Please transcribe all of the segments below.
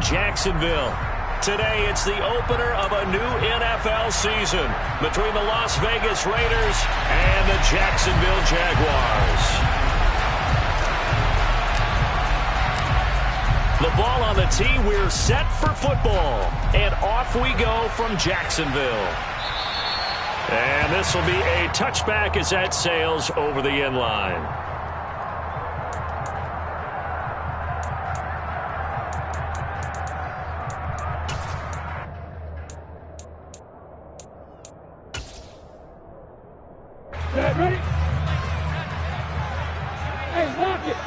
Jacksonville. Today, it's the opener of a new NFL season between the Las Vegas Raiders and the Jacksonville Jaguars. The ball on the tee, we're set for football. And off we go from Jacksonville. And this will be a touchback as that sails over the end line. Ready? Hey, lock it.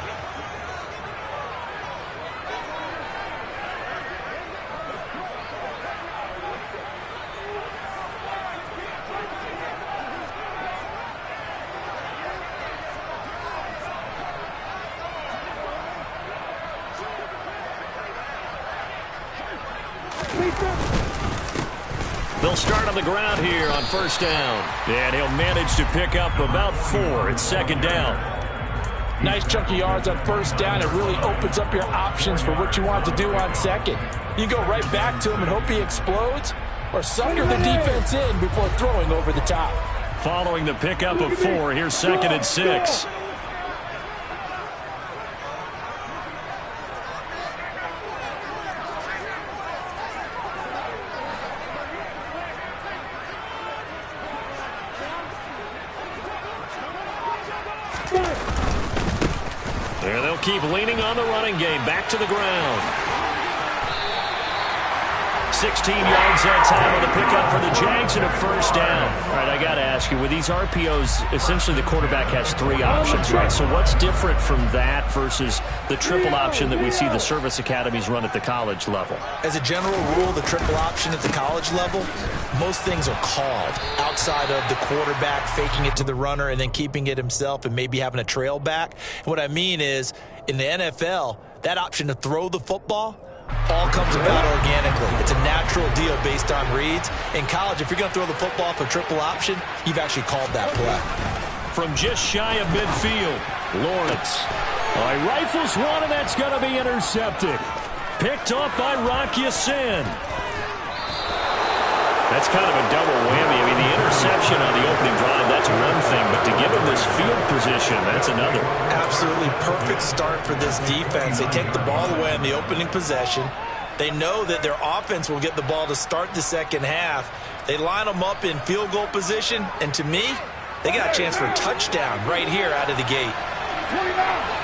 They'll start on the ground here on first down. And he'll manage to pick up about 4. It's second down. Nice chunky yards on first down. It really opens up your options for what you want to do on second. You go right back to him and hope he explodes, or sucker the defense in before throwing over the top. Following the pickup of 4, here's second and 6. And they'll keep leaning on the running game. Back to the ground. 16 yards that time on the pickup for the Jags and a first down. All right, I got to ask you, with these RPOs, essentially the quarterback has 3 options, right? So what's different from that versus the triple option that we see the service academies run at the college level? As a general rule, the triple option at the college level, most things are called outside of the quarterback faking it to the runner and then keeping it himself and maybe having a trail back. And what I mean is, in the NFL, that option to throw the football all comes about organically. It's a natural deal based on reads. In college, if you're going to throw the football for triple option, you've actually called that play. From just shy of midfield, Lawrence. All right, rifles one, and that's going to be intercepted. Picked off by Rock Ya-Sin. That's kind of a double whammy. I mean, the interception on the opening drive, that's one thing, but to give him this field position, that's another. Absolutely perfect start for this defense. They take the ball away in the opening possession. They know that their offense will get the ball to start the second half. They line them up in field goal position, and to me, they got a chance for a touchdown right here out of the gate. 29.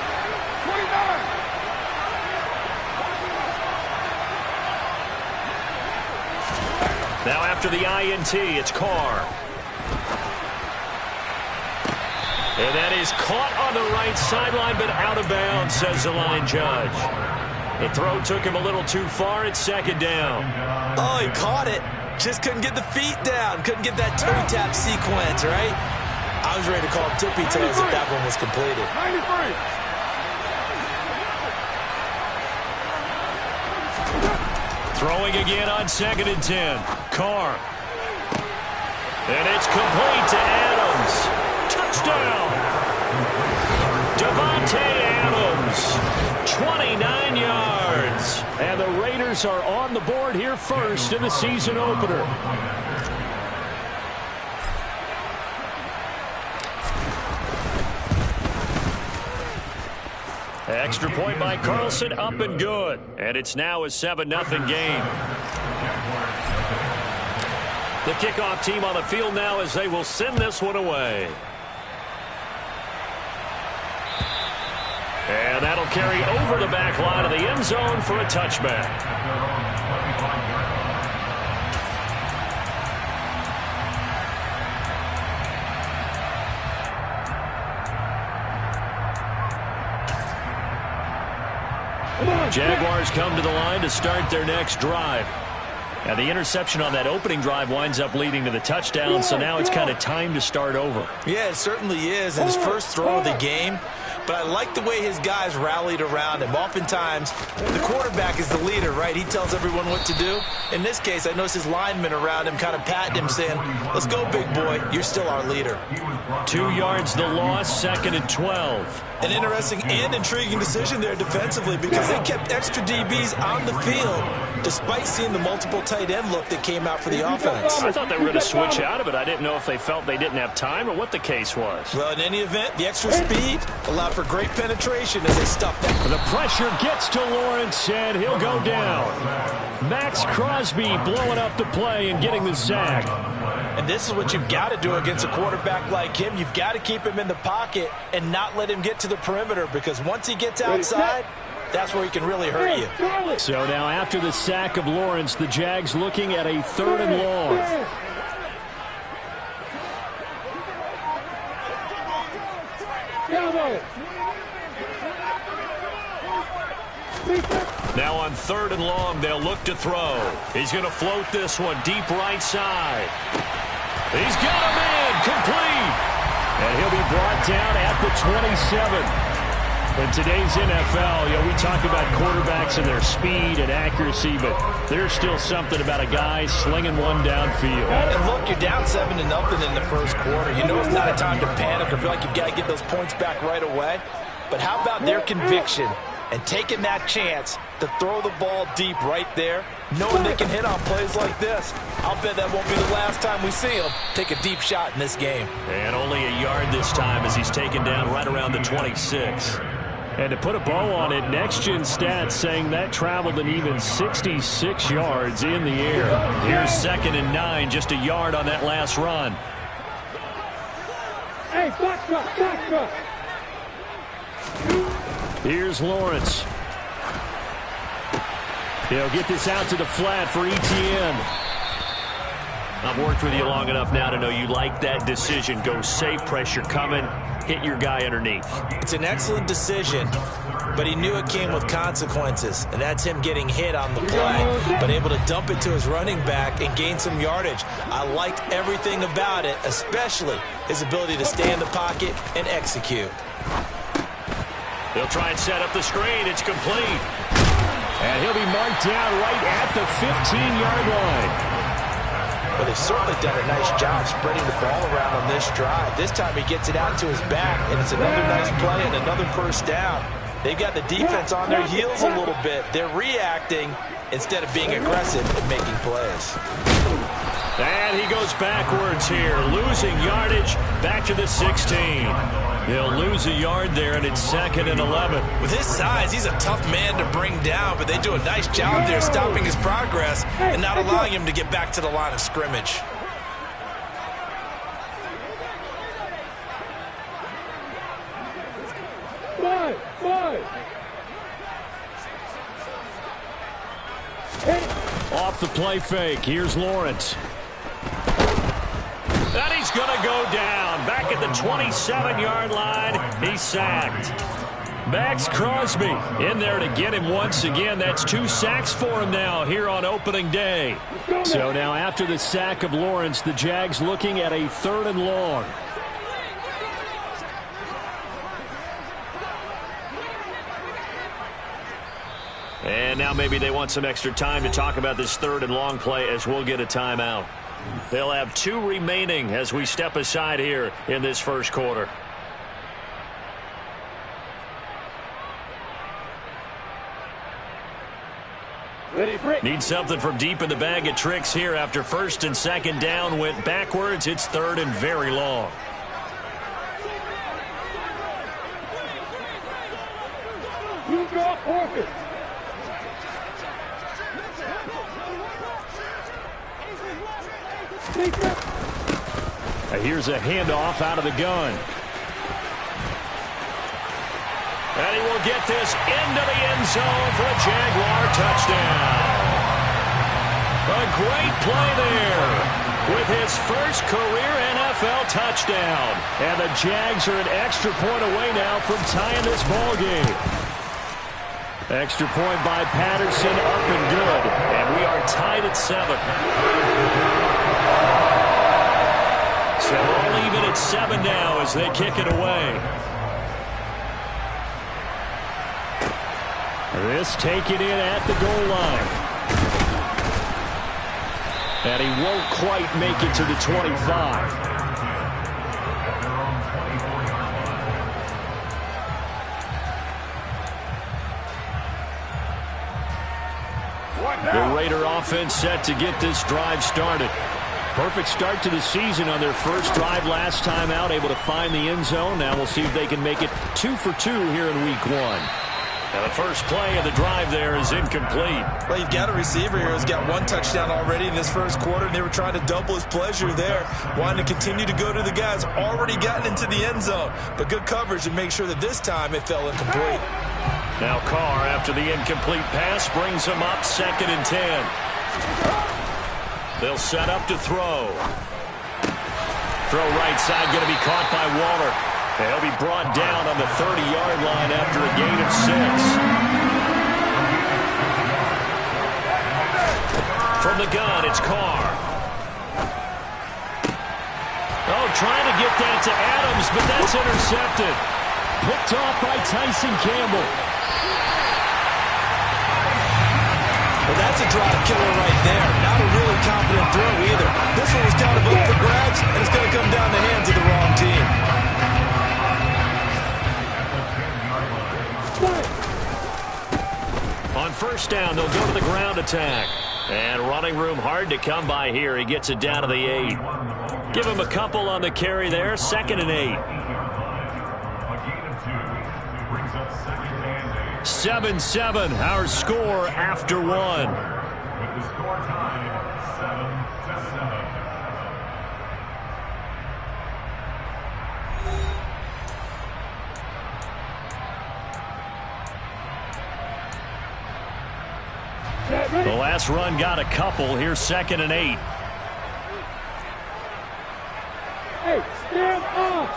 Now after the INT, it's Carr. And that is caught on the right sideline, but out of bounds, says the line judge. The throw took him a little too far. It's second down. Oh, he caught it. Just couldn't get the feet down. Couldn't get that toe tap sequence, right? I was ready to call tippy toes if that one was completed. 93. Throwing again on second and 10. Carr. And it's complete to Adams. Touchdown. Davante Adams. 29 yards. And the Raiders are on the board here first in the season opener. Extra point by Carlson, up and good. And it's now a 7-0 game. The kickoff team on the field now as they will send this one away. And that'll carry over the back line of the end zone for a touchback. Jaguars come to the line to start their next drive. And the interception on that opening drive winds up leading to the touchdown, so now it's kind of time to start over. Yeah, it certainly is. And his first throw of the game but I like the way his guys rallied around him. Oftentimes, the quarterback is the leader, right? He tells everyone what to do. In this case, I noticed his linemen around him kind of patting him, saying, let's go, big boy. You're still our leader. 2 yards the loss, 2nd and 12. An interesting and intriguing decision there defensively because they kept extra DBs on the field despite seeing the multiple tight end look that came out for the offense. I thought they were going to switch out of it. I didn't know if they felt they didn't have time or what the case was. Well, in any event, the extra speed allowed for great penetration as they stuffed that. The pressure gets to Lawrence, and he'll go down. Max Crosby blowing up the play and getting the sack. And this is what you've got to do against a quarterback like him. You've got to keep him in the pocket and not let him get to the perimeter because once he gets outside, that's where he can really hurt you. So now after the sack of Lawrence, the Jags looking at a 3rd and long. Now on 3rd and long, they'll look to throw. He's going to float this one deep right side. He's got him in, complete. And he'll be brought down at the 27. In today's NFL, we talk about quarterbacks and their speed and accuracy, but there's still something about a guy slinging one downfield. And look, you're down 7-0 in the first quarter. You know it's not a time to panic or feel like you've got to get those points back right away. But how about their conviction and taking that chance to throw the ball deep right there, knowing they can hit on plays like this? I'll bet that won't be the last time we see him take a deep shot in this game. And only a yard this time as he's taken down right around the 26. And to put a bow on it, Next Gen Stats saying that traveled an even 66 yards in the air. Here's 2nd and 9, just a yard on that last run. Hey, box truck. Here's Lawrence. He'll get this out to the flat for Etienne. I've worked with you long enough now to know you like that decision. Go safe, pressure coming, hit your guy underneath. It's an excellent decision, but he knew it came with consequences, and that's him getting hit on the play, but able to dump it to his running back and gain some yardage. I liked everything about it, especially his ability to stay in the pocket and execute. They'll try and set up the screen. It's complete. And he'll be marked down right at the 15-yard line. But they've certainly done a nice job spreading the ball around on this drive. This time he gets it out to his back, and it's another nice play and another first down. They've got the defense on their heels a little bit. They're reacting instead of being aggressive and making plays. And he goes backwards here, losing yardage back to the 16. They'll lose a yard there, and it's 2nd and 11. With his size, he's a tough man to bring down, but they do a nice job there stopping his progress and not allowing him to get back to the line of scrimmage. Off the play fake, here's Lawrence. And he's going to go down. Back at the 27-yard line, he's sacked. Max Crosby in there to get him once again. That's 2 sacks for him now here on opening day. So now after the sack of Lawrence, the Jags looking at a 3rd and long. And now maybe they want some extra time to talk about this 3rd and long play as we'll get a timeout. They'll have 2 remaining as we step aside here in this first quarter. Need something from deep in the bag of tricks here after 1st and 2nd down went backwards. It's 3rd and very long. You drop Orchid. Here's a handoff out of the gun. And he will get this into the end zone for a Jaguar touchdown. A great play there with his first career NFL touchdown. And the Jags are an extra point away now from tying this ball game. Extra point by Patterson, up and good. And we are tied at 7. So all even at 7 now as they kick it away. This taken in at the goal line. And he won't quite make it to the 25. The Raider offense set to get this drive started. Perfect start to the season on their first drive last time out, able to find the end zone. Now we'll see if they can make it 2 for 2 here in week 1. And the first play of the drive there is incomplete. Well, you've got a receiver here who's got 1 touchdown already in this first quarter, and they were trying to double his pleasure there, wanting to continue to go to the guys already gotten into the end zone. But good coverage to make sure that this time it fell incomplete. Now Carr, after the incomplete pass, brings him up 2nd and 10. They'll set up to throw. Throw right side, going to be caught by Waller. And he'll be brought down on the 30-yard line after a gain of 6. From the gun, it's Carr. Oh, trying to get that to Adams, but that's intercepted. Picked off by Tyson Campbell. Well, that's a drive killer right there. Not a really confident throw either. This one was kind of up for grabs, and it's going to come down the hands of the wrong team. On first down, they'll go to the ground attack. And running room hard to come by here. He gets it down to the 8. Give him a couple on the carry there. 2nd and 8. 7-7, our score after 1. With the score tied 7-7. The last run got a couple. Here's 2nd and 8. Hey, stand up.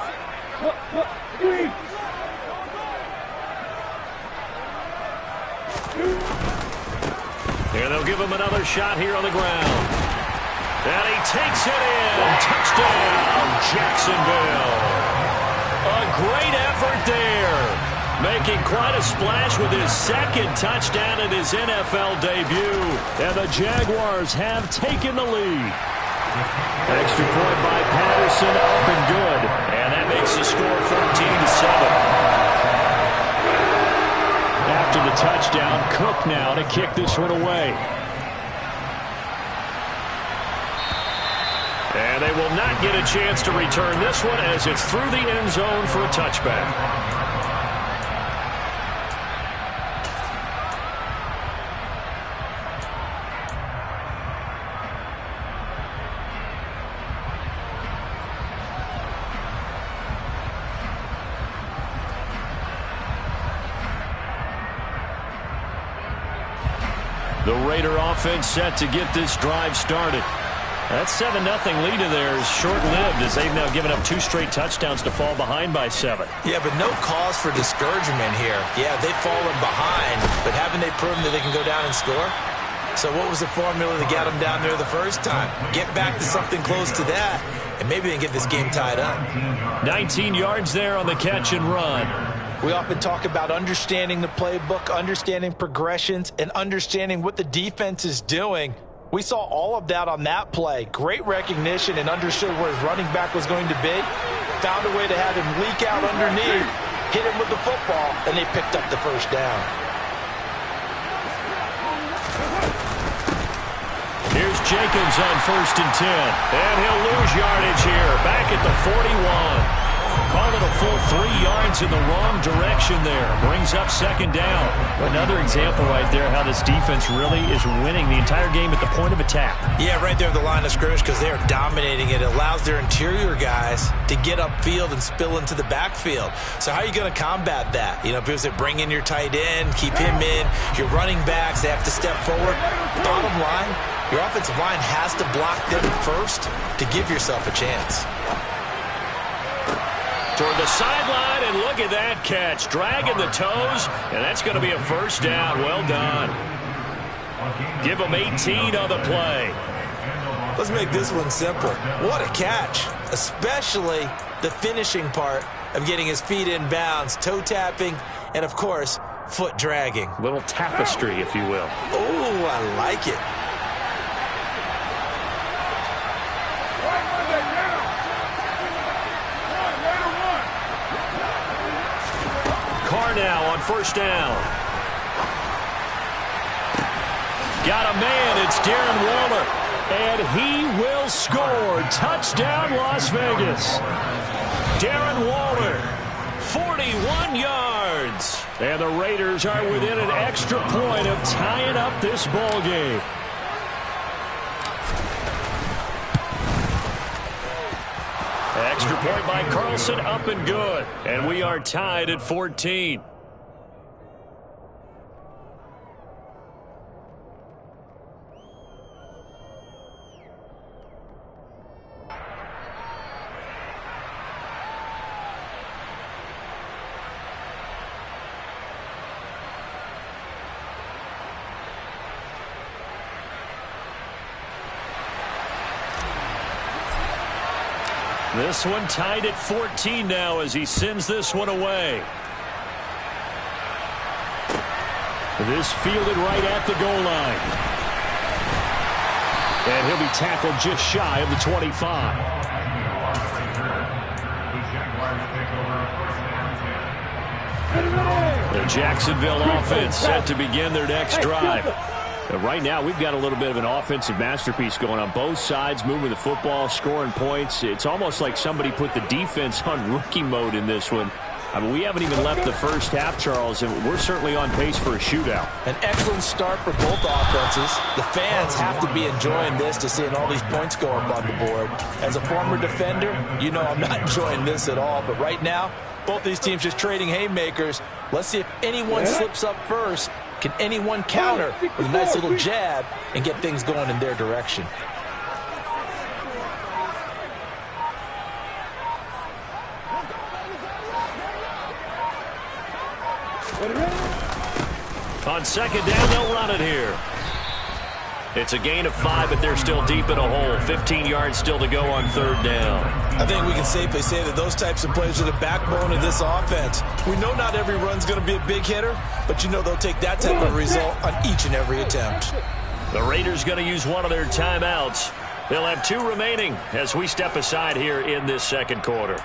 3. Here they'll give him another shot here on the ground. And he takes it in. Touchdown, Jacksonville. A great effort there. Making quite a splash with his 2nd touchdown in his NFL debut. And the Jaguars have taken the lead. Extra point by Patterson, up and good. And that makes the score 14-7. After the touchdown, Cook now to kick this one away. And they will not get a chance to return this one as it's through the end zone for a touchback. The Raider offense set to get this drive started. That 7-0 lead of theirs is short-lived as they've now given up 2 straight touchdowns to fall behind by 7. Yeah, but no cause for discouragement here. Yeah, they've fallen behind, but haven't they proven that they can go down and score? So what was the formula to get them down there the first time? Get back to something close to that, and maybe they can get this game tied up. 19 yards there on the catch and run. We often talk about understanding the playbook, understanding progressions, and understanding what the defense is doing. We saw all of that on that play. Great recognition and understood where his running back was going to be. Found a way to have him leak out underneath, hit him with the football, and they picked up the first down. Here's Jacobs on 1st and 10. And he'll lose yardage here. Back at the 41. Call it a full 3 yards in the wrong direction there. Brings up 2nd down. Another example right there how this defense really is winning the entire game at the point of attack. Yeah, right there at the line of scrimmage because they are dominating it. It allows their interior guys to get upfield and spill into the backfield. So how are you going to combat that? You know, because they bring in your tight end, keep him in. Your running backs, they have to step forward. Bottom line, your offensive line has to block them first to give yourself a chance. Toward the sideline, and look at that catch. Dragging the toes, and that's going to be a first down. Well done. Give them 18 on the play. Let's make this one simple. What a catch, especially the finishing part of getting his feet in bounds, toe tapping, and, of course, foot dragging. Little tapestry, if you will. Oh, I like it. Carr now on first down. Got a man. It's Darren Waller. And he will score. Touchdown, Las Vegas. Darren Waller, 41 yards. And the Raiders are within an extra point of tying up this ball game. Extra point by Carlson, up and good. And we are tied at 14. This one tied at 14 now as he sends this one away. This fielded right at the goal line. And he'll be tackled just shy of the 25. The Jacksonville offense set to begin their next drive. Right now, we've got a little bit of an offensive masterpiece going on both sides, moving the football, scoring points. It's almost like somebody put the defense on rookie mode in this one. I mean, we haven't even left the first half, Charles, and we're certainly on pace for a shootout. An excellent start for both offenses. The fans have to be enjoying this to seeing all these points go up on the board. As a former defender, you know I'm not enjoying this at all, but right now, both these teams just trading haymakers. Let's see if anyone slips up first. Can anyone counter with a nice little jab and get things going in their direction? On second down, they'll run it here. It's a gain of 5, but they're still deep in a hole. 15 yards still to go on third down. I think we can safely say that those types of plays are the backbone of this offense. We know not every run's going to be a big hitter, but you know they'll take that type of result on each and every attempt. The Raiders going to use one of their timeouts. They'll have 2 remaining as we step aside here in this second quarter.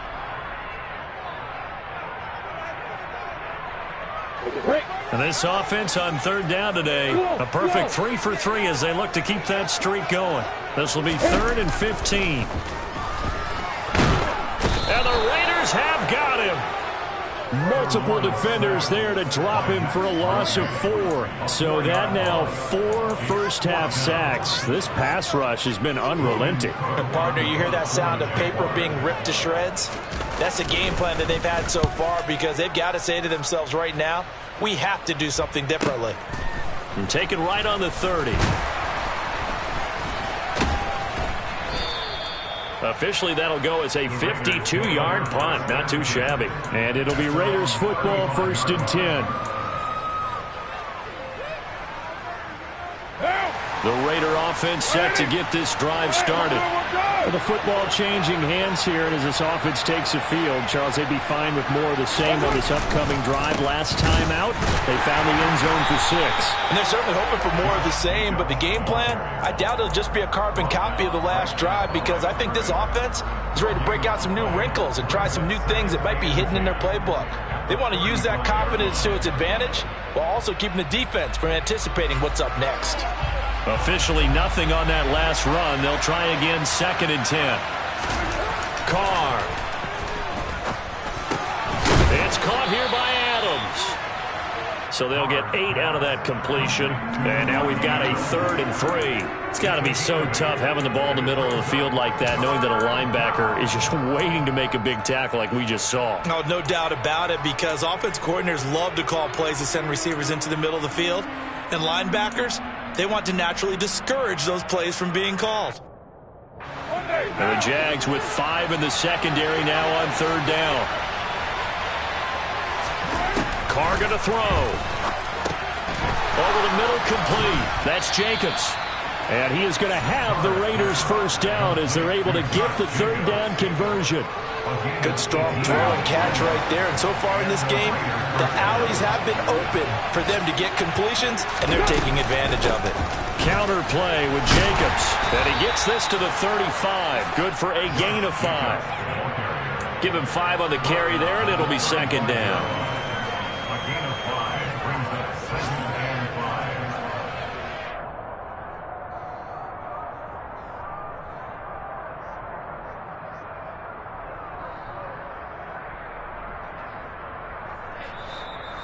And this offense on third down today, a perfect 3 for 3 as they look to keep that streak going. This will be 3rd and 15. And the Raiders have got him. Multiple defenders there to drop him for a loss of 4. So that now 4 first-half sacks. This pass rush has been unrelenting. And partner, you hear that sound of paper being ripped to shreds? That's the game plan that they've had so far because they've got to say to themselves right now, we have to do something differently. And taken right on the 30. Officially, that'll go as a 52-yard punt. Not too shabby. And it'll be Raiders football, 1st and 10. The Raider offense set to get this drive started. The football changing hands here, and as this offense takes the field, Charles, they'd be fine with more of the same on this upcoming drive. Last time out, they found the end zone for 6. And they're certainly hoping for more of the same, but the game plan, I doubt it'll just be a carbon copy of the last drive because I think this offense is ready to break out some new wrinkles and try some new things that might be hidden in their playbook. They want to use that confidence to its advantage while also keeping the defense from anticipating what's up next. Officially nothing on that last run. They'll try again, 2nd and 10. Carr. It's caught here by Adams. So they'll get 8 out of that completion. And now we've got a 3rd and 3. It's got to be so tough having the ball in the middle of the field like that, knowing that a linebacker is just waiting to make a big tackle like we just saw. Oh, no doubt about it, because offense coordinators love to call plays to send receivers into the middle of the field. And linebackers, they want to naturally discourage those plays from being called. And the Jags with 5 in the secondary now on 3rd down. Carr going to throw. Over the middle, complete. That's Jacobs. And he is going to have the Raiders first down as they're able to get the 3rd down conversion. Good strong throw and catch right there. And so far in this game, the alleys have been open for them to get completions, and they're taking advantage of it. Counter play with Jacobs. And he gets this to the 35. Good for a gain of 5. Give him 5 on the carry there, and it'll be second down. A gain of 5 brings up 2nd and 5.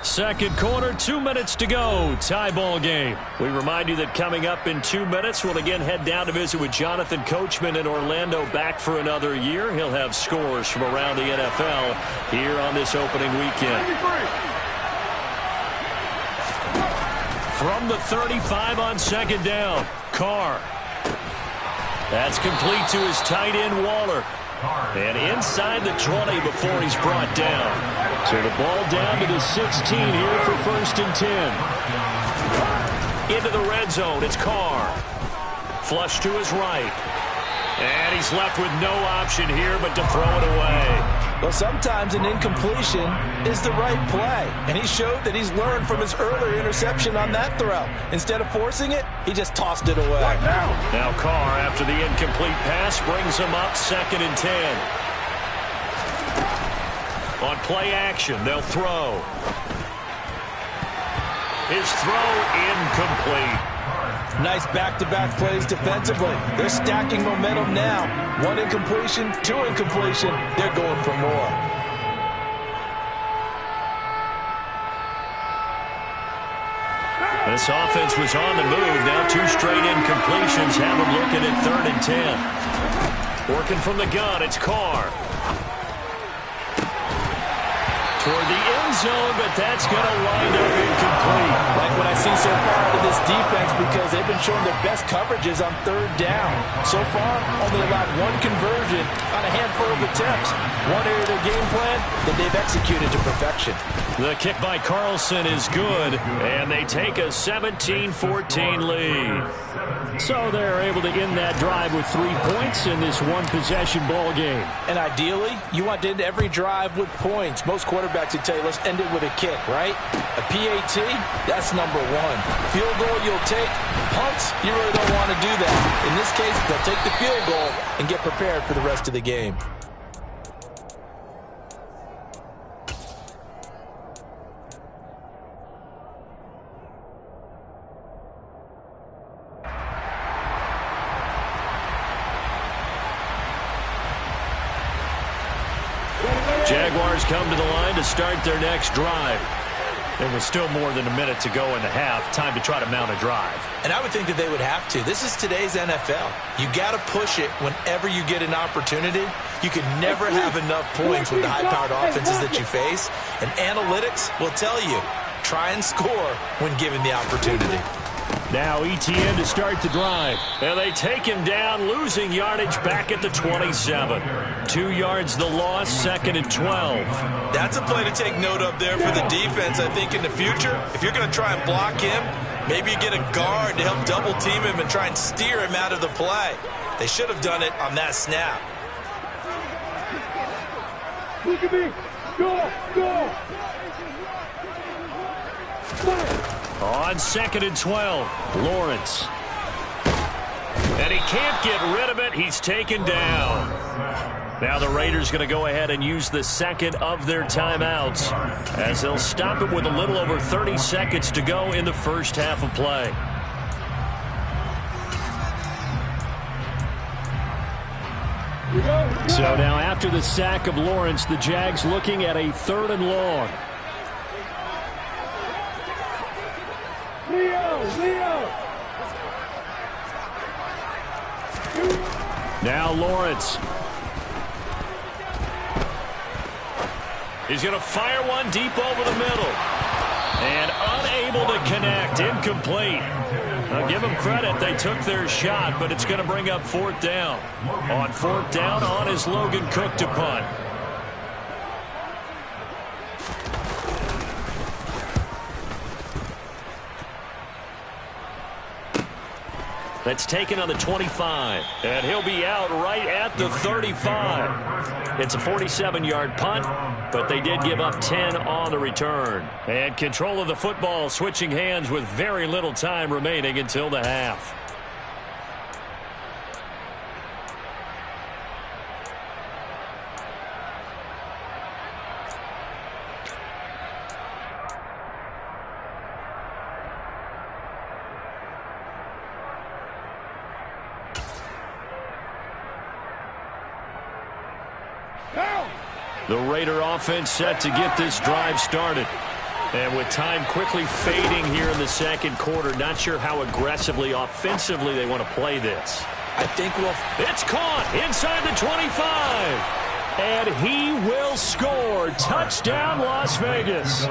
Second quarter, 2 minutes to go. Tie ball game. We remind you that coming up in 2 minutes, we'll again head down to visit with Jonathan Coachman in Orlando, back for another year. He'll have scores from around the NFL here on this opening weekend. From the 35 on second down, Carr. That's complete to his tight end, Waller. And inside the 20 before he's brought down. So the ball down to the 16 here for 1st and 10. Into the red zone, it's Carr. Flush to his right. And he's left with no option here but to throw it away. Well, sometimes an incompletion is the right play. And he showed that he's learned from his earlier interception on that throw. Instead of forcing it, he just tossed it away. Now Carr, after the incomplete pass, brings him up 2nd and 10. On play action, they'll throw. His throw incomplete. Nice back-to-back plays defensively. They're stacking momentum now. 1 incompletion, 2 incompletion. They're going for more. This offense was on the move. Now 2 straight incompletions have them looking at 3rd and 10. Working from the gun, it's Carr. Toward the end zone, but that's going to wind up incomplete. Like what I see so far out of this defense, because they've been showing their best coverages on 3rd down. So far, only allowed 1 conversion on a handful of attempts. One area of their game plan that they've executed to perfection. The kick by Carlson is good, and they take a 17-14 lead. So they're able to end that drive with 3 points in this one-possession ball game. And ideally, you want to end every drive with points. Most quarterbacks would tell you, let's end it with a kick, right? A PAT, that's number 1. Field goal you'll take. Punts, you really don't want to do that. In this case, they'll take the field goal and get prepared for the rest of the game. Jaguars come to the line to start their next drive. There was still more than a minute to go in the half. Time to try to mount a drive. And I would think that they would have to. This is today's NFL. You got to push it whenever you get an opportunity. You can never have enough points with the high-powered offenses that you face. And analytics will tell you, try and score when given the opportunity. Now ETN to start the drive. And they take him down, losing yardage back at the 27. 2 yards the loss, 2nd and 12. That's a play to take note of there for the defense, I think, in the future. If you're going to try and block him, maybe you get a guard to help double-team him and try and steer him out of the play. They should have done it on that snap. Look at me. Go. On 2nd and 12, Lawrence. And he can't get rid of it. He's taken down. Now the Raiders going to go ahead and use the second of their timeouts as they'll stop it with a little over 30 seconds to go in the first half of play. So now after the sack of Lawrence, the Jags looking at a 3rd and long. Leo. Now Lawrence. He's going to fire one deep over the middle. And unable to connect. Incomplete. I'll give them credit. They took their shot, but it's going to bring up 4th down. On 4th down, on is Logan Cook to punt. That's taken on the 25. And he'll be out right at the 35. It's a 47-yard punt, but they did give up 10 on the return. And control of the football switching hands with very little time remaining until the half. The Raider offense set to get this drive started. And with time quickly fading here in the second quarter, not sure how aggressively, offensively they want to play this. I think it's caught inside the 25. And he will score. Touchdown, Las Vegas.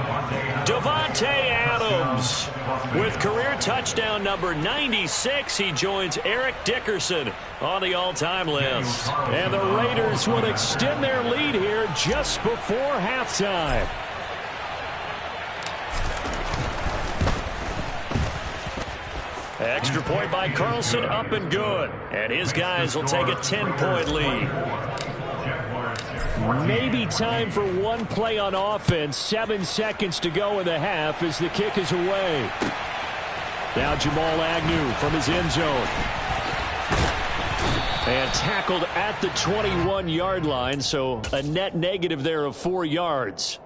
Davante Adams with career touchdown number 96. He joins Eric Dickerson on the all-time list. And the Raiders will extend their lead here just before halftime. Extra point by Carlson, up and good. And his guys will take a 10-point lead. Maybe time for one play on offense. 7 seconds to go in the half as the kick is away. Now Jamal Agnew from his end zone. And tackled at the 21-yard line, so a net negative there of 4 yards.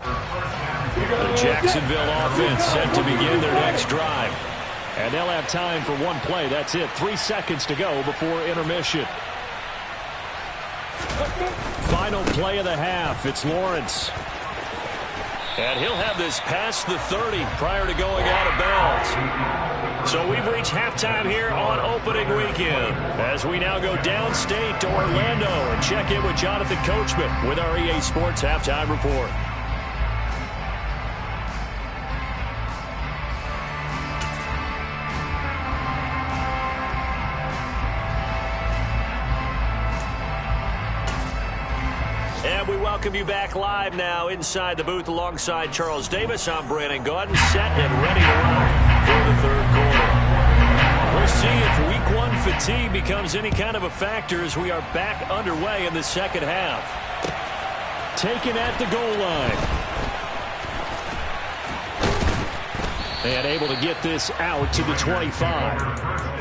The Jacksonville offense set to begin their next drive. And they'll have time for one play. That's it. 3 seconds to go before intermission. Final play of the half. It's Lawrence. And he'll have this past the 30 prior to going out of bounds. So we've reached halftime here on opening weekend. As we now go downstate to Orlando and check in with Jonathan Coachman with our EA Sports Halftime Report. And we welcome you back live now inside the booth alongside Charles Davis. I'm Brandon Gaudin, set and ready to rock for the third quarter. We'll see if week one fatigue becomes any kind of a factor as we are back underway in the second half. Taken at the goal line. And able to get this out to the 25.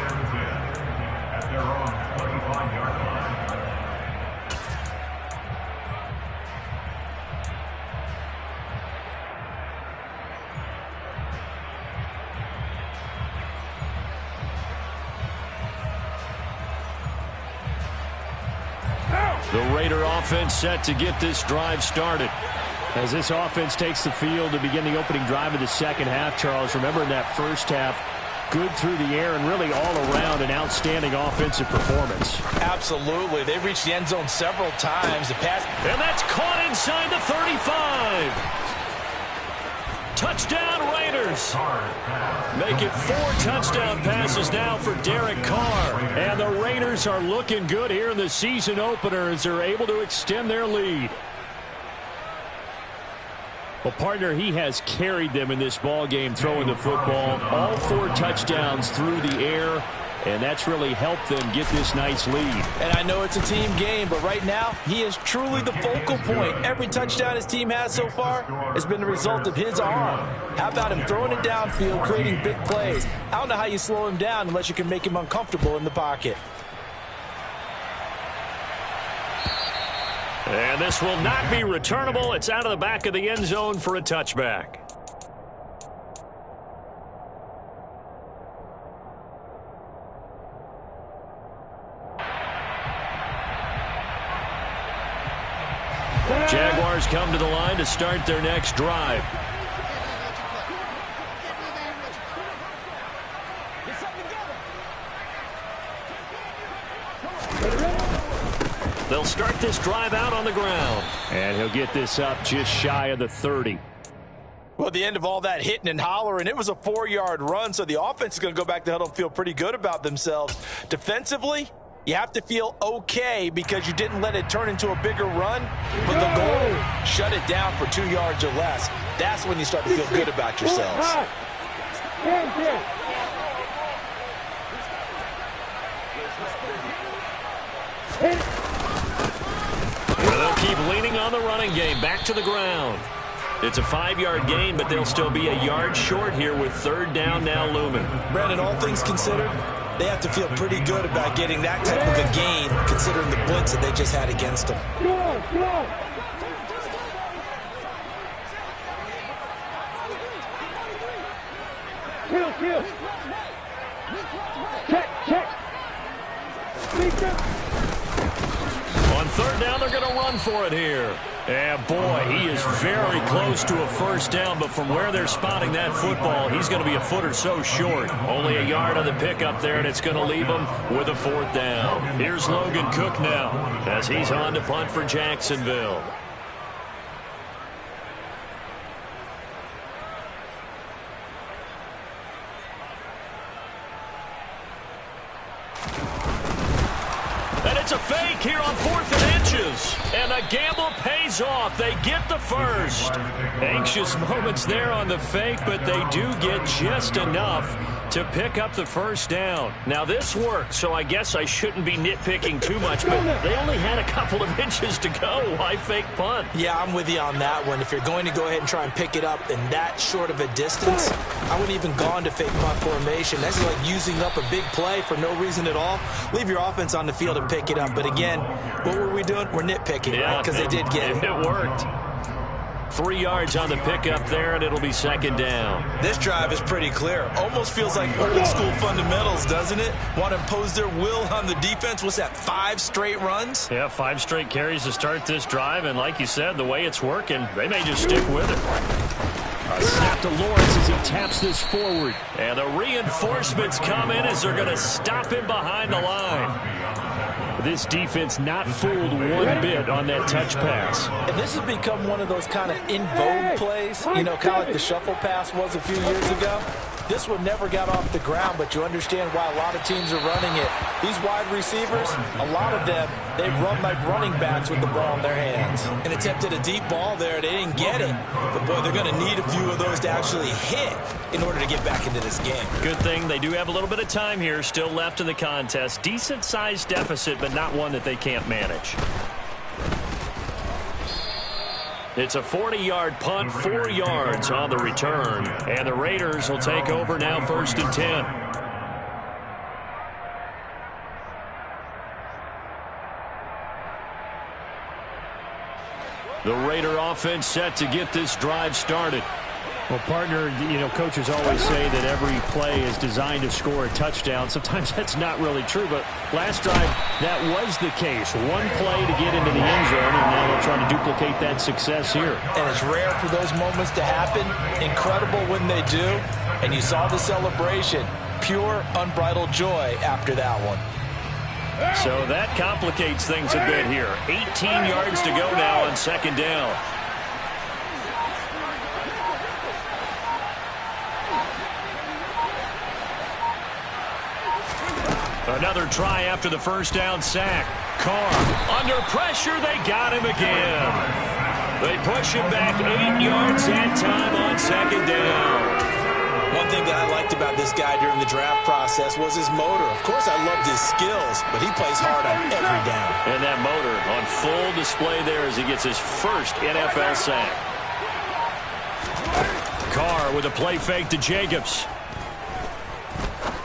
The Raider offense set to get this drive started. As this offense takes the field to begin the opening drive of the second half, Charles, remember in that first half, good through the air and really all around an outstanding offensive performance. Absolutely. They've reached the end zone several times. The pass, and that's caught inside the 35. Touchdown Raiders. Make it 4 touchdown passes now for Derek Carr. And the Raiders are looking good here in the season opener as they're able to extend their lead. Well, partner, he has carried them in this ball game throwing the football. All 4 touchdowns through the air. And that's really helped them get this nice lead. And I know it's a team game, but right now, he is truly the focal point. Every touchdown his team has so far has been the result of his arm. How about him throwing it downfield, creating big plays? I don't know how you slow him down unless you can make him uncomfortable in the pocket. And this will not be returnable. It's out of the back of the end zone for a touchback. Jaguars come to the line to start their next drive. They'll start this drive out on the ground. And he'll get this up just shy of the 30. Well, at the end of all that hitting and hollering, it was a 4-yard run, so the offense is going to go back to huddle and feel pretty good about themselves. Defensively, you have to feel okay because you didn't let it turn into a bigger run, but the goal, shut it down for 2 yards or less. That's when you start to feel good about yourselves. They'll keep leaning on the running game. Back to the ground. It's a 5-yard gain, but they'll still be a yard short here with 3rd down now looming. Brandon, all things considered, they have to feel pretty good about getting that type of a gain, considering the blitz that they just had against them. Go, go. Kill. Check. On 3rd down, they're going to run for it here. And boy, he is very close to a 1st down, but from where they're spotting that football, he's going to be a foot or so short. Only a yard on the pickup there, and it's going to leave him with a 4th down. Here's Logan Cook now as he's on to punt for Jacksonville. And it's a fake here on 4th and inches. And the gamble pays off. They get the 1st. Anxious moments there on the fake, but they do get just enough to pick up the 1st down. Now, this worked, so I guess I shouldn't be nitpicking too much, but they only had a couple of inches to go. Why fake punt? Yeah, I'm with you on that one. If you're going to go ahead and try and pick it up in that short of a distance, I wouldn't even gone to fake punt formation. That's like using up a big play for no reason at all. Leave your offense on the field and pick it up. But again, what were we doing? We're nitpicking, right? Because they did get it. It worked. 3 yards on the pickup there, and it'll be 2nd down. This drive is pretty clear. Almost feels like old school fundamentals, doesn't it? Want to impose their will on the defense. What's that, 5 straight runs? Yeah, 5 straight carries to start this drive, and like you said, the way it's working, they may just stick with it. A snap to Lawrence as he taps this forward. And the reinforcements come in as they're going to stop him behind the line. This defense not fooled one bit on that touch pass. And this has become one of those kind of in vogue plays, you know, kind of like the shuffle pass was a few years ago. This one never got off the ground, but you understand why a lot of teams are running it. These wide receivers, a lot of them, they run like running backs with the ball in their hands. And attempted a deep ball there. They didn't get it. But, boy, they're going to need a few of those to actually hit in order to get back into this game. Good thing they do have a little bit of time here still left in the contest. Decent-sized deficit, but not one that they can't manage. It's a 40-yard punt, 4 yards on the return. And the Raiders will take over now 1st and 10. The Raider offense set to get this drive started. Well, partner, you know, coaches always say that every play is designed to score a touchdown. Sometimes that's not really true, but last drive, that was the case. One play to get into the end zone, and now they'll try to duplicate that success here. And it's rare for those moments to happen. Incredible when they do. And you saw the celebration. Pure, unbridled joy after that one. So that complicates things a bit here. 18 yards to go now on 2nd down. Another try after the 1st down sack. Carr under pressure. They got him again. They push him back 8 yards that time on 2nd down. One thing that I liked about this guy during the draft process was his motor. Of course, I loved his skills, but he plays hard on every down. And that motor on full display there as he gets his first NFL sack. Carr with a play fake to Jacobs.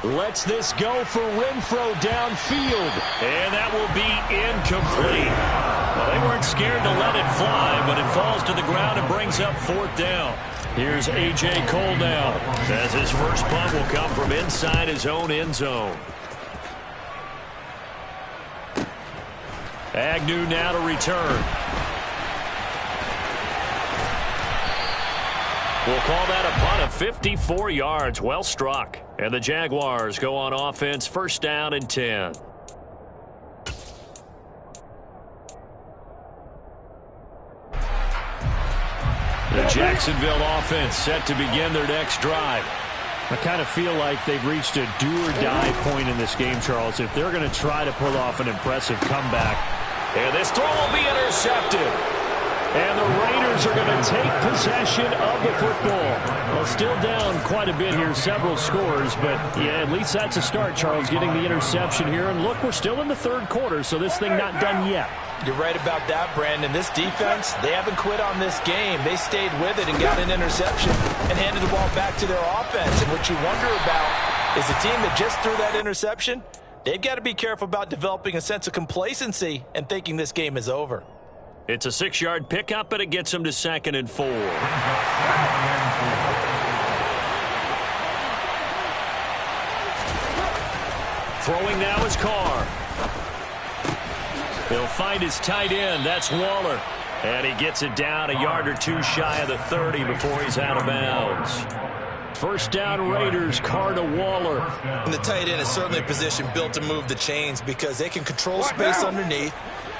Lets this go for Renfro downfield. And that will be incomplete. Well, they weren't scared to let it fly, but it falls to the ground and brings up 4th down. Here's A.J. Cole now, as his first punt will come from inside his own end zone. Agnew now to return. We'll call that a punt of 54 yards. Well struck. And the Jaguars go on offense, 1st down and 10. The Jacksonville offense set to begin their next drive. I kind of feel like they've reached a do-or-die point in this game, Charles, if they're going to try to pull off an impressive comeback. And this throw will be intercepted. And the Raiders are going to take possession of the football. Well, still down quite a bit here, several scores, but yeah, at least that's a start, Charles, getting the interception here. And look, we're still in the third quarter, so this thing not done yet. You're right about that, Brandon. This defense, they haven't quit on this game. They stayed with it and got an interception and handed the ball back to their offense. And what you wonder about is the team that just threw that interception, they've got to be careful about developing a sense of complacency and thinking this game is over. It's a 6-yard pickup, but it gets them to 2nd and 4. Throwing now is Carr. He'll find his tight end. That's Waller. And he gets it down a yard or two shy of the 30 before he's out of bounds. First down, Raiders. Carr to Waller. And the tight end is certainly a position built to move the chains because they can control space underneath.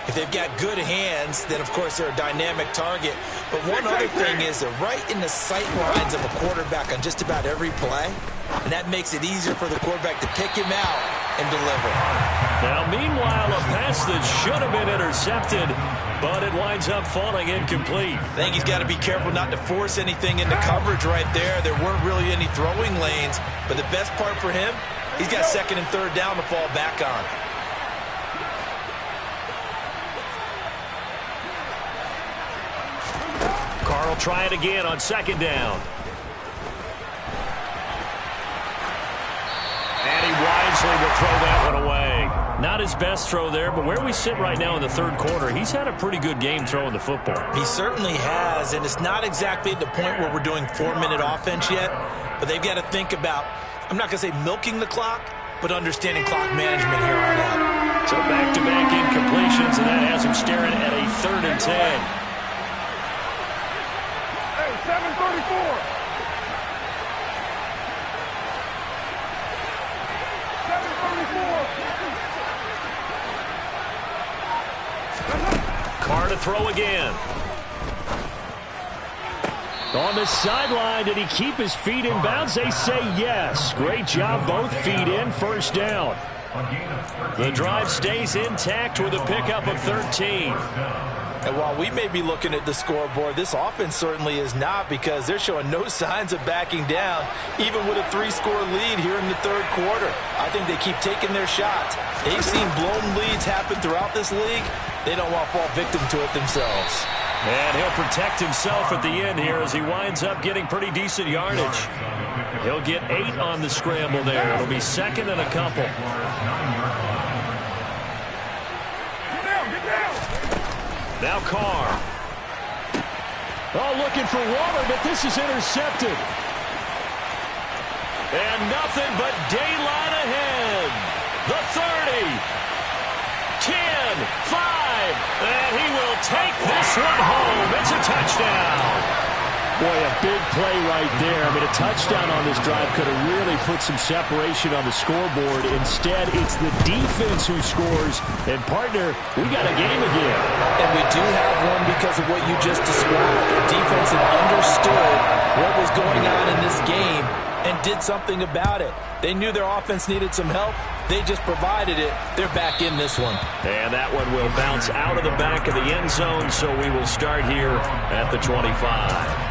If they've got good hands, then, of course, they're a dynamic target. But one other thing is they're right in the sight lines of a quarterback on just about every play. And that makes it easier for the quarterback to pick him out and deliver. Now, meanwhile, a pass that should have been intercepted, but it winds up falling incomplete. I think he's got to be careful not to force anything into coverage right there. There weren't really any throwing lanes. But the best part for him, he's got 2nd and 3rd down to fall back on. Carr will try it again on 2nd down. And he wisely will throw that one away. Not his best throw there, but where we sit right now in the third quarter, he's had a pretty good game throwing the football. He certainly has, and it's not exactly at the point where we're doing 4-minute offense yet, but they've got to think about, I'm not going to say milking the clock, but understanding clock management here on out. So back-to-back incompletions, and that has him staring at a 3rd and 10. 734. 734. Carr to throw again. On the sideline, did he keep his feet in bounds? They say yes. Great job, both feet in, first down. The drive stays intact with a pickup of 13. And while we may be looking at the scoreboard, this offense certainly is not because they're showing no signs of backing down, even with a 3-score lead here in the third quarter. I think they keep taking their shots. They've seen blown leads happen throughout this league. They don't want to fall victim to it themselves. And he'll protect himself at the end here as he winds up getting pretty decent yardage. He'll get 8 on the scramble there. It'll be 2nd and a couple. Now Carr. Oh, looking for Waller, but this is intercepted. And nothing but daylight ahead. The 30. 10, 5. And he will take this one home. It's a touchdown. Boy, a big play right there. I mean, a touchdown on this drive could have really put some separation on the scoreboard. Instead, it's the defense who scores. And, partner, we got a game again. And we do have one because of what you just described. The defense had understood what was going on in this game and did something about it. They knew their offense needed some help. They just provided it. They're back in this one. And that one will bounce out of the back of the end zone, so we will start here at the 25.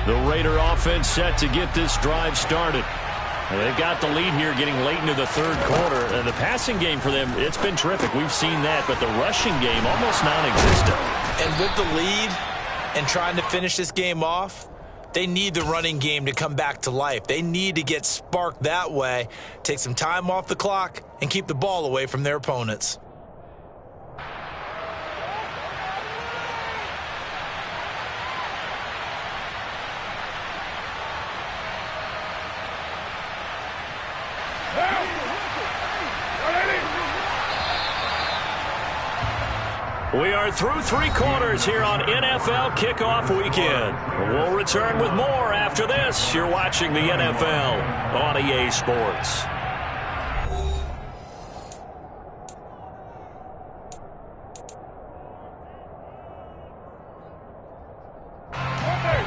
The Raider offense set to get this drive started. And they've got the lead here getting late into the third quarter. And the passing game for them, it's been terrific. We've seen that. But the rushing game, almost non-existent. And with the lead and trying to finish this game off, they need the running game to come back to life. They need to get sparked that way, take some time off the clock, and keep the ball away from their opponents. We are through 3 quarters here on NFL Kickoff Weekend. We'll return with more after this. You're watching the NFL on EA Sports.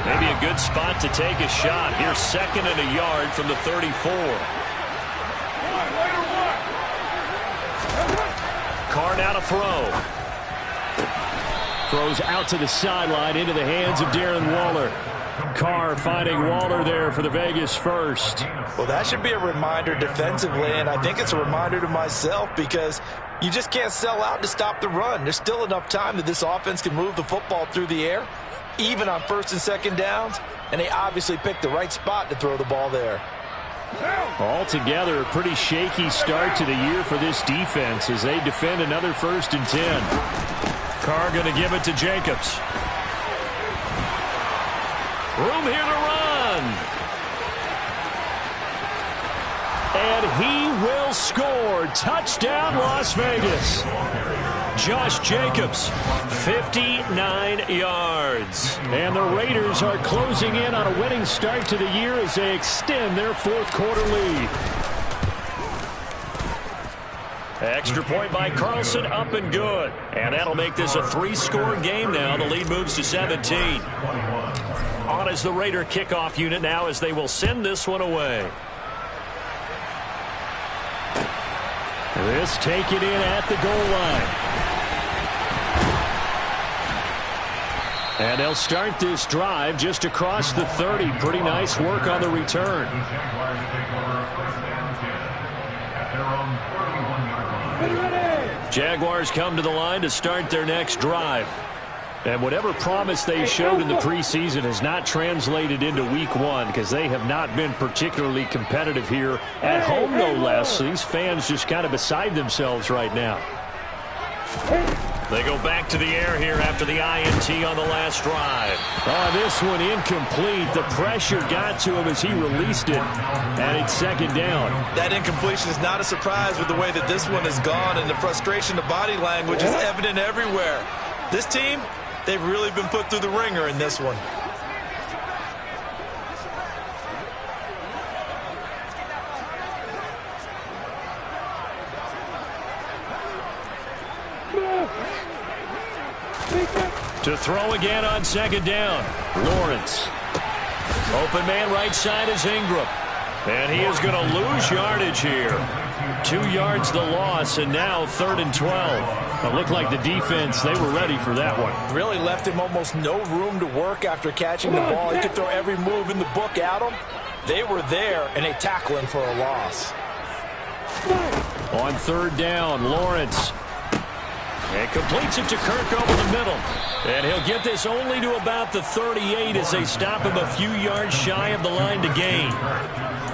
Maybe a good spot to take a shot. Here's 2nd and a yard from the 34. Carr now to throw. Throws out to the sideline into the hands of Darren Waller. Carr finding Waller there for the Vegas first. Well, that should be a reminder defensively, and I think it's a reminder to myself because you just can't sell out to stop the run. There's still enough time that this offense can move the football through the air, even on 1st and 2nd downs, and they obviously picked the right spot to throw the ball there. Altogether, a pretty shaky start to the year for this defense as they defend another 1st and 10. Carr going to give it to Jacobs. Room here to run. And he will score. Touchdown, Las Vegas. Josh Jacobs, 59 yards. And the Raiders are closing in on a winning start to the year as they extend their 4th quarter lead. Extra point by Carlson, up and good. And that'll make this a 3-score game now. The lead moves to 17. On is the Raider kickoff unit now as they will send this one away. This taken in at the goal line. And they'll start this drive just across the 30. Pretty nice work on the return. Jaguars come to the line to start their next drive. And whatever promise they showed in the preseason has not translated into week 1 because they have not been particularly competitive here at home, no less. These fans just kind of beside themselves right now. They go back to the air here after the INT on the last drive. This one incomplete. The pressure got to him as he released it, and it's 2nd down. That incompletion is not a surprise with the way that this one has gone, and the frustration, the body language is evident everywhere. This team, they've really been put through the ringer in this one. To throw again on 2nd down. Lawrence. Open man right side is Ingram. And he is going to lose yardage here. 2 yards the loss, and now 3rd and 12. It looked like the defense, they were ready for that one. Really left him almost no room to work after catching the ball. He could throw every move in the book at him. They were there, and they tackle him for a loss. On 3rd down, Lawrence. And completes it to Kirk over the middle. And he'll get this only to about the 38 as they stop him a few yards shy of the line to gain.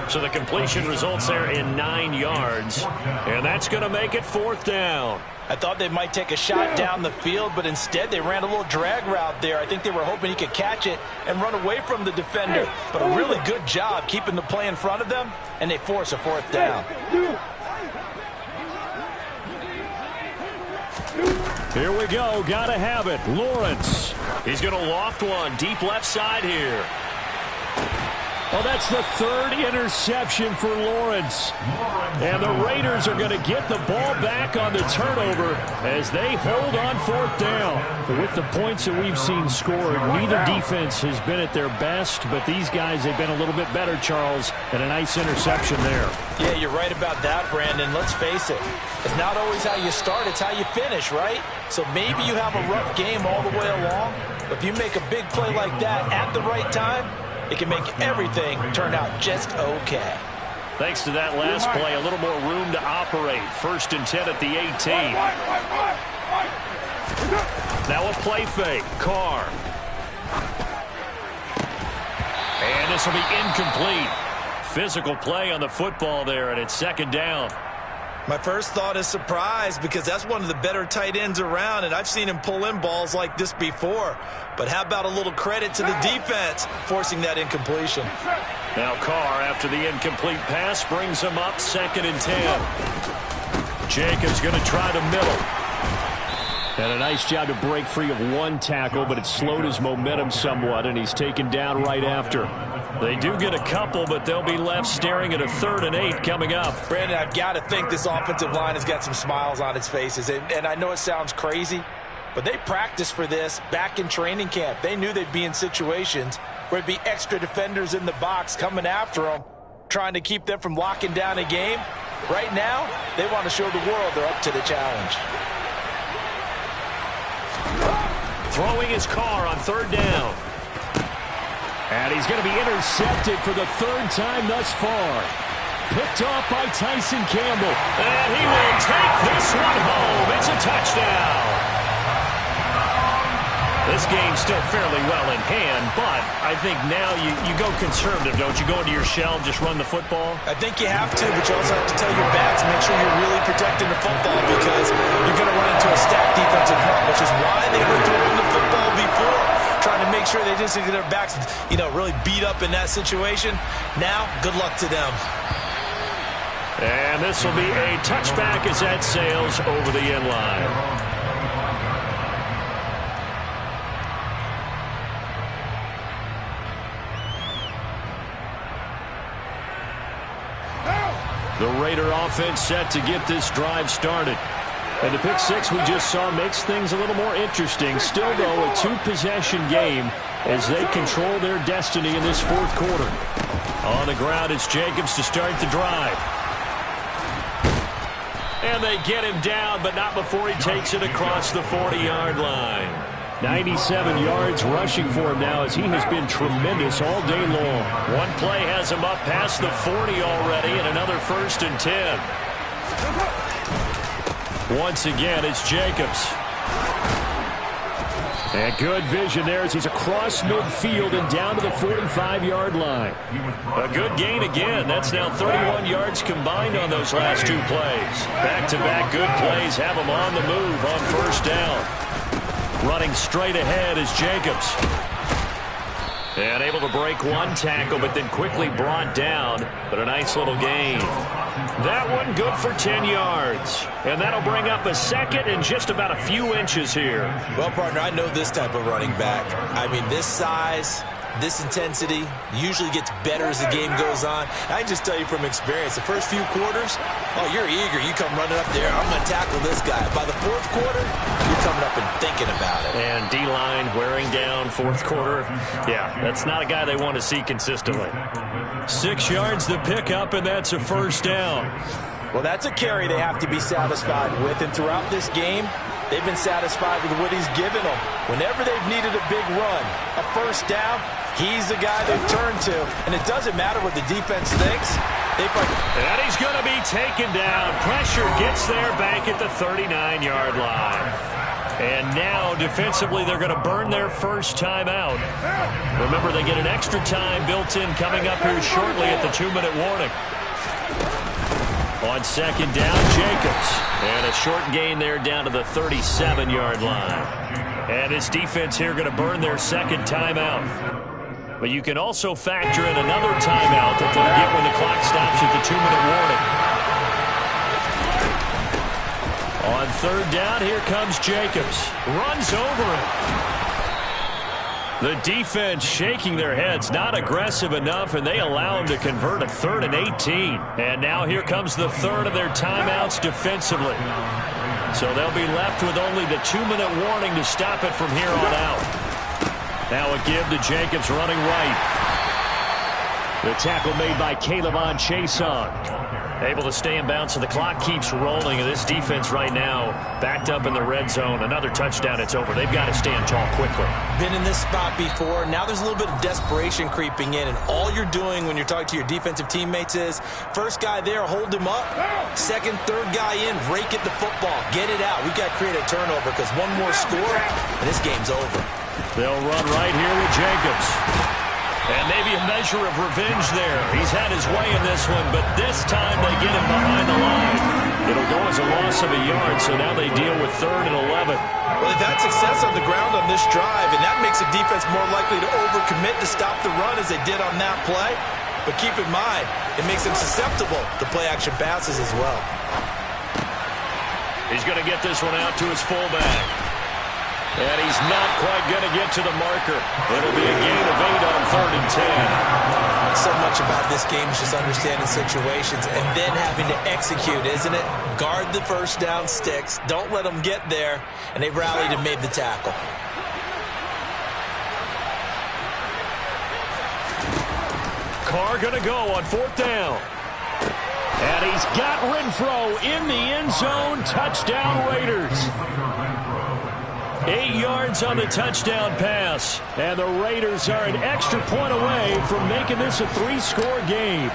So the completion results there in 9 yards. And that's going to make it 4th down. I thought they might take a shot down the field, but instead they ran a little drag route there. I think they were hoping he could catch it and run away from the defender. But a really good job keeping the play in front of them, and they force a 4th down. Here we go. Gotta have it. Lawrence. He's going to loft one deep left side here. Oh, that's the 3rd interception for Lawrence. And the Raiders are going to get the ball back on the turnover as they hold on 4th down. With the points that we've seen scored, neither defense has been at their best, but these guys have been a little bit better, Charles, and a nice interception there. Yeah, you're right about that, Brandon. Let's face it. It's not always how you start, it's how you finish, right? So maybe you have a rough game all the way along, but if you make a big play like that at the right time, it can make everything turn out just okay. Thanks to that last play, a little more room to operate. 1st and 10 at the 18. Now a play fake. Carr. And this will be incomplete. Physical play on the football there, and it's 2nd down. My first thought is surprise because that's one of the better tight ends around, and I've seen him pull in balls like this before. But how about a little credit to the defense forcing that incompletion? Now Carr, after the incomplete pass, brings him up 2nd and 10. Jacobs going to try the middle. And a nice job to break free of 1 tackle, but it slowed his momentum somewhat, and he's taken down right after. They do get a couple, but they'll be left staring at a 3rd and 8 coming up. Brandon, I've got to think this offensive line has got some smiles on its faces. And I know it sounds crazy, But they practiced for this back in training camp. They knew they'd be in situations where there'd be extra defenders in the box coming after them, trying to keep them from locking down a game. Right now, they want to show the world they're up to the challenge. Throwing his car on third down. And he's going to be intercepted for the third time thus far. Picked off by Tyson Campbell. And he will take this one home. It's a touchdown. This game's still fairly well in hand, but I think now you go conservative, don't you? Go into your shell and just run the football? I think you have to, but you also have to tell your backs, make sure you're really protecting the football because you're going to run into a stacked defensive front, which is why they were throwing the football before, trying to make sure they didn't get their backs, really beat up in that situation. Now, good luck to them. And this will be a touchback as that sails over the end line. The Raider offense set to get this drive started. And the pick six we just saw makes things a little more interesting. Still, though, a two-possession game as they control their destiny in this fourth quarter. On the ground, it's Jacobs to start the drive. And they get him down, but not before he takes it across the 40-yard line. 97 yards rushing for him now as he has been tremendous all day long. One play has him up past the 40 already and another 1st and 10. Once again, it's Jacobs. And good vision there as he's across midfield and down to the 45-yard line. A good gain again. That's now 31 yards combined on those last two plays. Back-to-back good plays have him on the move on 1st down. Running straight ahead is Jacobs. And able to break one tackle, but then quickly brought down. But a nice little gain. That one good for 10 yards. And that'll bring up a second and just about a few inches here. Well, partner, I know this type of running back. I mean, this size, this intensity usually gets better as the game goes on. I can just tell you from experience, the first few quarters, you're eager. You come running up there, I'm going to tackle this guy. By the fourth quarter, you're coming up and thinking about it. And D-line wearing down fourth quarter. Yeah, that's not a guy they want to see consistently. 6 yards the pickup, and that's a 1st down. Well, that's a carry they have to be satisfied with. And throughout this game, they've been satisfied with what he's given them. Whenever they've needed a big run, a 1st down, he's the guy they've turned to. And it doesn't matter what the defense thinks. And he's going to be taken down. Pressure gets there back at the 39-yard line. And now, defensively, they're going to burn their first timeout. Remember, they get an extra time built in coming up here shortly at the 2-minute warning. On 2nd down, Jacobs. And a short gain there down to the 37-yard line. And this defense here going to burn their second timeout. But you can also factor in another timeout that they'll get when the clock stops at the 2-minute warning. On 3rd down, here comes Jacobs. Runs over him. The defense shaking their heads, not aggressive enough, and they allow him to convert a 3rd and 18. And now here comes the 3rd of their timeouts defensively. So they'll be left with only the 2-minute warning to stop it from here on out. Now a give to Jacobs running right. The tackle made by K'Lavon Chaisson. Able to stay in bounds, so the clock keeps rolling. And this defense right now backed up in the red zone. Another touchdown, it's over. They've got to stand tall quickly. Been in this spot before. Now there's a little bit of desperation creeping in. And all you're doing when you're talking to your defensive teammates is, first guy there, hold him up. Second, third guy in, rake at the football. Get it out. We've got to create a turnover because one more score, and this game's over. They'll run right here with Jacobs. And maybe a measure of revenge there. He's had his way in this one, but this time they get him behind the line. It'll go as a loss of a yard, so now they deal with 3rd and 11. Well, they've had success on the ground on this drive, and that makes the defense more likely to overcommit to stop the run as they did on that play. But keep in mind, it makes them susceptible to play-action passes as well. He's going to get this one out to his fullback. And he's not quite going to get to the marker. It'll be a gain of 8 on 3rd and 10. So much about this game is just understanding situations and then having to execute, isn't it? Guard the first down sticks. Don't let them get there. And they rallied and made the tackle. Carr going to go on 4th down. And he's got Renfro in the end zone. Touchdown, Raiders. 8 yards on the touchdown pass. And the Raiders are an extra point away from making this a 3-score game.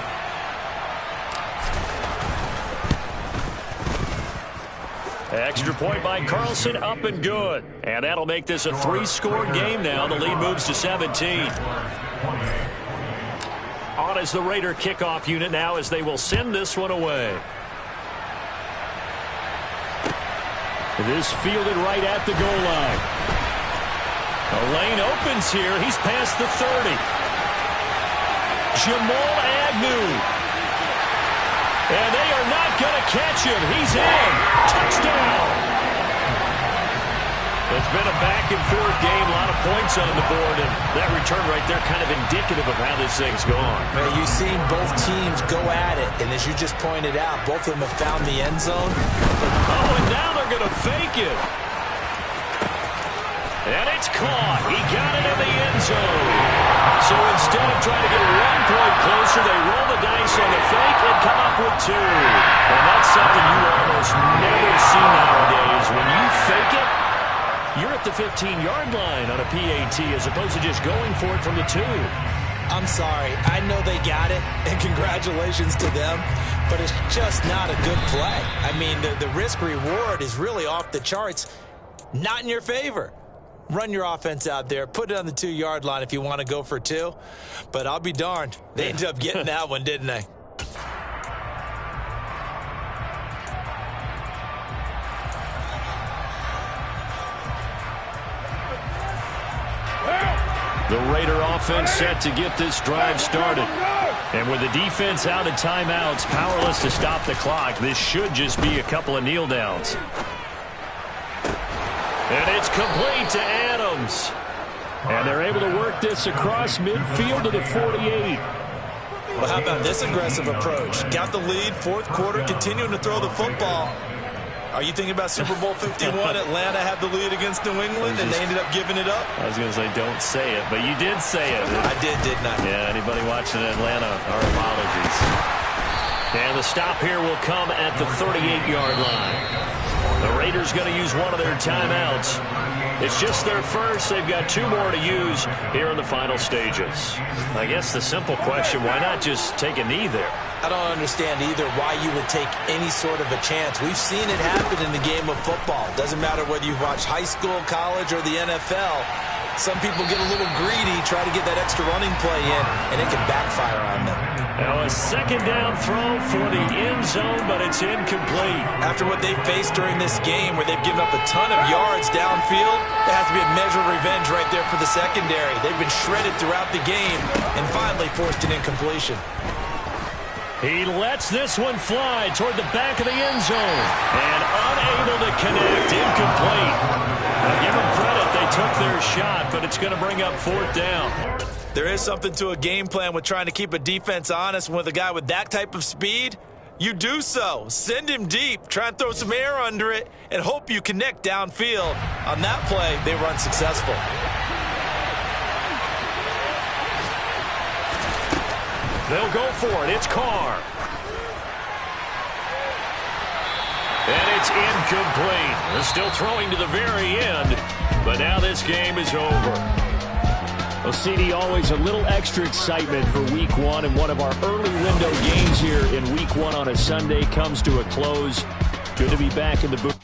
Extra point by Carlson, up and good. And that'll make this a 3-score game now. The lead moves to 17. On as the Raider kickoff unit now as they will send this one away. This fielded right at the goal line. The lane opens here. He's past the 30. Jamal Agnew. And they are not going to catch him. He's in. Touchdown. It's been a back-and-forth game, a lot of points on the board, and that return right there kind of indicative of how this thing's gone. You've seen both teams go at it, and as you just pointed out, both of them have found the end zone. Oh, and now they're going to fake it. And it's caught. He got it in the end zone. So instead of trying to get 1 point closer, they roll the dice on the fake and come up with 2. And that's something you almost never see nowadays. When you fake it, you're at the 15-yard line on a PAT as opposed to just going for it from the 2. I'm sorry. I know they got it, and congratulations to them, but it's just not a good play. I mean, the risk-reward is really off the charts, not in your favor. Run your offense out there. Put it on the 2-yard line if you want to go for 2. But I'll be darned. They ended up getting that one, didn't they? The Raider offense set to get this drive started. And with the defense out of timeouts, powerless to stop the clock, this should just be a couple of kneel downs. And it's complete to Adams. And they're able to work this across midfield to the 48. Well, how about this aggressive approach? Got the lead, 4th quarter, continuing to throw the football. Are you thinking about Super Bowl 51? Atlanta had the lead against New England, and they ended up giving it up? I was going to say, don't say it, but you did say it. I did, didn't I? Yeah, anybody watching Atlanta, our apologies. And the stop here will come at the 38-yard line. The Raiders going to use one of their timeouts. It's just their first. They've got 2 more to use here in the final stages. I guess the simple question, why not just take a knee there? I don't understand either why you would take any sort of a chance. We've seen it happen in the game of football. Doesn't matter whether you've watched high school, college, or the NFL. Some people get a little greedy, try to get that extra running play in, and it can backfire on them. Now a 2nd down throw for the end zone, but it's incomplete. After what they faced during this game where they've given up a ton of yards downfield, there has to be a measure of revenge right there for the secondary. They've been shredded throughout the game and finally forced an incompletion. He lets this one fly toward the back of the end zone and unable to connect. Incomplete. Now give them credit. They took their shot, but it's going to bring up 4th down. There is something to a game plan with trying to keep a defense honest. With a guy with that type of speed, you do so. Send him deep, try and throw some air under it, and hope you connect downfield. On that play, they were unsuccessful. They'll go for it. It's Carr. And it's incomplete. They're still throwing to the very end, but now this game is over. Well, CD, always a little extra excitement for Week 1, and one of our early window games here in Week 1 on a Sunday comes to a close. Good to be back in the booth.